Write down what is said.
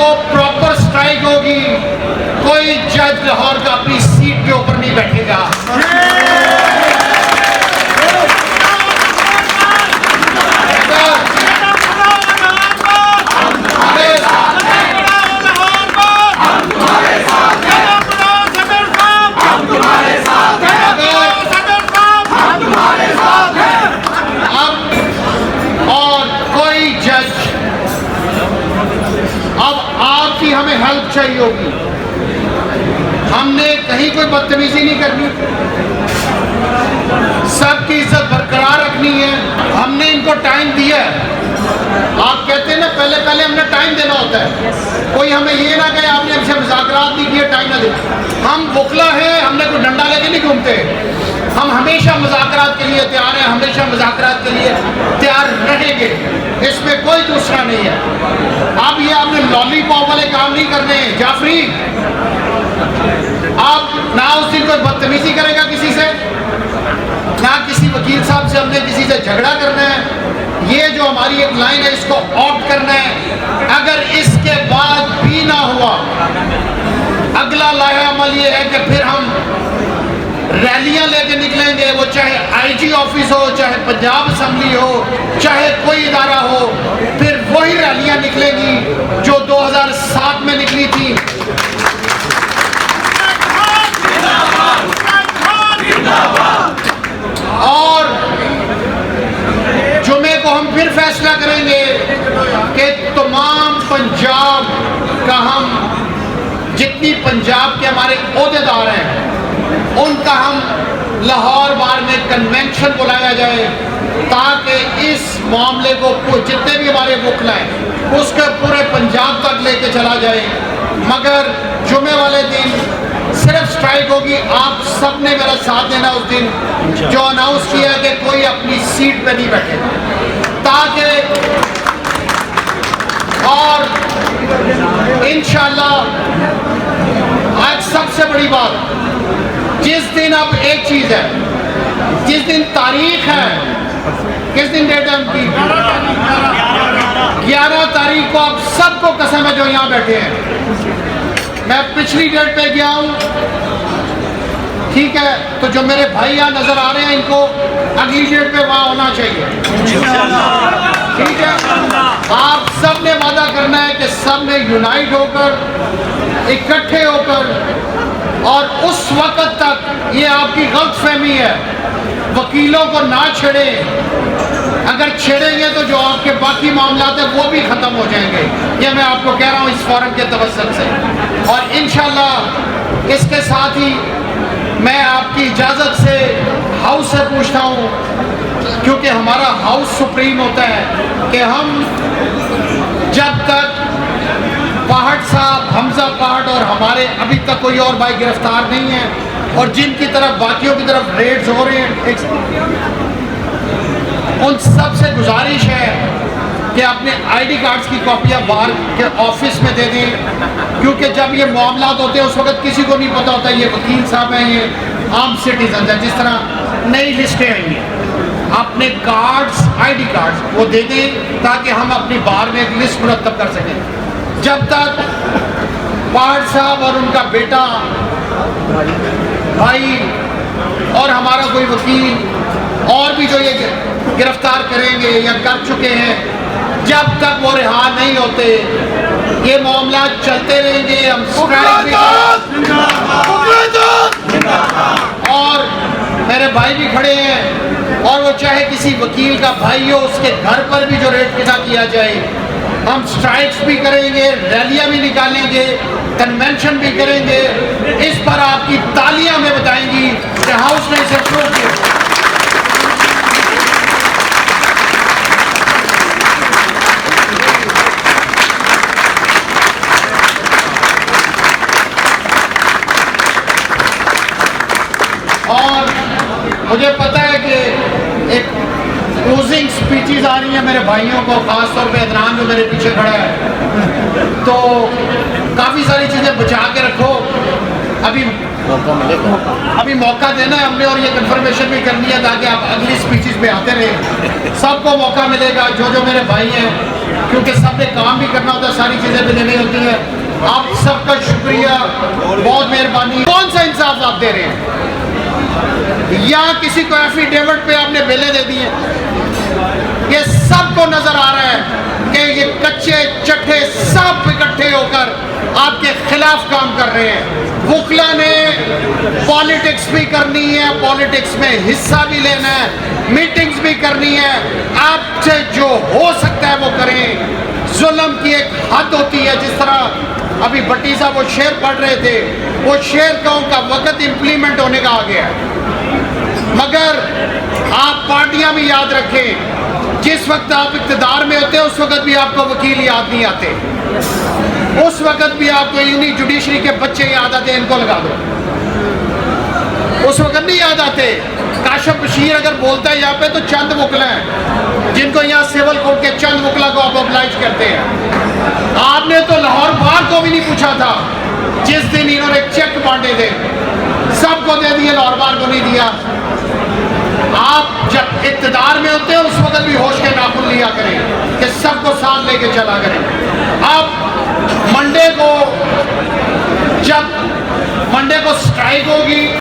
को proper strike होगी, कोई जज लाहौर का अपनी सीट के ऊपर नहीं बैठेगा। हमें हेल्प चाहिए होगी, हमने कहीं कोई बदतमीजी नहीं करनी, सबकी इज्जत बरकरार रखनी है। हमने इनको टाइम दिया है। आप कहते हैं ना पहले पहले हमने टाइम देना होता है, कोई हमें ये ना कहे आपने हमसे मुज़ाकरात नहीं किए, टाइम ना दे। हम बुखला है, हमने कोई डंडा लेके नहीं घूमते, हम हमेशा मुज़ाकरात के लिए तैयार हैं, हमेशा मुज़ाकरात के लिए तैयार रहेंगे, इसमें कोई दूसरा नहीं है। अब ये आपने लॉलीपॉप वाले काम नहीं करने हैं जाफरी। आप ना उस दिन कोई बदतमीजी करेगा किसी से, ना किसी वकील साहब से हमने किसी से झगड़ा करना है। ये जो हमारी एक लाइन है इसको ऑप्ट करना है। अगर इसके बाद भी ना हुआ, अगला लाया अमल ये है कि फिर हम रैलियां लेके निकलेंगे, वो चाहे आईजी ऑफिस हो, चाहे पंजाब असम्बली हो, चाहे कोई इदारा हो, फिर वही रैलियां निकलेंगी जो 2007 में निकली थी। और जुमे को हम फिर फैसला करेंगे कि तमाम पंजाब का हम जितनी पंजाब के हमारे ओहदेदार हैं उनका हम लाहौर बार में कन्वेंशन बुलाया जाए, ताकि इस मामले को जितने भी हमारे वकील हैं उसके पूरे पंजाब तक लेके चला जाए। मगर जुमे वाले दिन सिर्फ स्ट्राइक होगी। आप सब ने मेरा साथ देना उस दिन जो अनाउंस किया कि कोई अपनी सीट पे नहीं बैठे, ताकि और इंशाल्लाह आज सबसे बड़ी बात, जिस दिन अब एक चीज है, जिस दिन तारीख है, किस दिन डेट है उनकी, 11 तारीख को आप सबको कसम है जो यहाँ बैठे हैं। मैं पिछली डेट पे गया हूँ, ठीक है, तो जो मेरे भाई यहाँ नजर आ रहे हैं इनको अगली डेट पे वहाँ होना चाहिए, ठीक है। आप सब ने वादा करना है कि सब ने यूनाइट होकर, इकट्ठे होकर, और उस वक्त तक ये आपकी गलतफहमी है, वकीलों को ना छेड़े। अगर छेड़ेंगे तो जो आपके बाकी मामला है वो भी ख़त्म हो जाएंगे। ये मैं आपको कह रहा हूँ इस फोरम के तवज्जुह से। और इंशाल्लाह इसके साथ ही मैं आपकी इजाज़त से हाउस से पूछता हूँ, क्योंकि हमारा हाउस सुप्रीम होता है, कि हम जब तक पहाड़ साहब, हमजा पहाड़ और हमारे अभी तक कोई और भाई गिरफ्तार नहीं है, और जिनकी तरफ बाकियों की तरफ रेड्स हो रहे हैं, उन सब से गुजारिश है कि अपने आईडी कार्ड्स की कॉपियाँ बाहर के ऑफिस में दे दें, क्योंकि जब ये मामला होते हैं उस वक्त किसी को नहीं पता होता ये वकील साहब हैं, ये आम सिटीजन हैं। जिस तरह नई लिस्टें आएंगी, अपने कार्ड्स, आईडी कार्ड्स वो दे दें ताकि हम अपनी बाहर में एक लिस्ट मुरतब कर सकें। जब तक पहाड़ साहब और उनका बेटा, भाई और हमारा कोई वकील और भी जो ये गिरफ्तार करेंगे या कर चुके हैं, जब तक वो रिहा नहीं होते ये मामला चलते रहेंगे। हम और मेरे भाई भी खड़े हैं, और वो चाहे किसी वकील का भाई हो उसके घर पर भी जो रेड पिटा किया जाए, हम स्ट्राइक्स भी करेंगे, रैलियां भी निकालेंगे, कन्वेंशन भी करेंगे। इस पर आपकी तालियां में बताएंगी कि हाउस ने इसे प्रूव किया। और मुझे पता है कि एक क्लोजिंग स्पीचेस आ रही हैं मेरे भाइयों को, खासतौर पे अदनान जो मेरे पीछे खड़ा है, तो काफ़ी सारी चीज़ें बचा के रखो। अभी मौका देना है हमने, और ये कंफर्मेशन भी करनी है ताकि आप अगली स्पीचेस पे आते रहे। सबको मौका मिलेगा, जो मेरे भाई हैं, क्योंकि सबने काम भी करना होता है, सारी चीज़ें भी लेनी होती हैं। आप सबका शुक्रिया, बहुत मेहरबानी। कौन सा इंसाफ आप दे रहे हैं, या किसी को एफिडेविट पे आपने बेले दे दी है? ये सबको नजर आ रहा है कि ये कच्चे चट्टे सब इकट्ठे होकर आपके खिलाफ काम कर रहे हैं। वुकला ने पॉलिटिक्स भी करनी है, पॉलिटिक्स में हिस्सा भी लेना है, मीटिंग्स भी करनी है। आपसे जो हो सकता है वो करें। जुल्म की एक हद होती है, जिस तरह अभी भट्टी साहब वो शेर पढ़ रहे थे, वो शेर का वक्त इम्प्लीमेंट होने का आ गया है। मगर आप पार्टियां भी याद रखें, जिस वक्त आप इक़्तिदार में होते हैं उस वक्त भी आपको वकील याद नहीं आते, उस वक्त भी आपको इन्हीं जुडिशरी के बच्चे याद आते हैं, इनको लगा दो। उस वक्त नहीं याद आते। काशिफ बशीर अगर बोलता है यहाँ पे तो चंद वकला हैं, जिनको यहाँ सिविल कोर्ट के चंद वकला को आप ऑब्लाइज करते हैं। आपने तो लाहौर बार को भी नहीं पूछा था, जिस दिन इन्होंने चेक बांटे थे, सबको दे दिए, लाहौर बार को नहीं दिया। आप जब इक़्तिदार में होते हैं उस वक्त भी होश के नाखून लिया करें कि सबको साथ लेके चला करें। आप मंडे को, जब मंडे को स्ट्राइक होगी,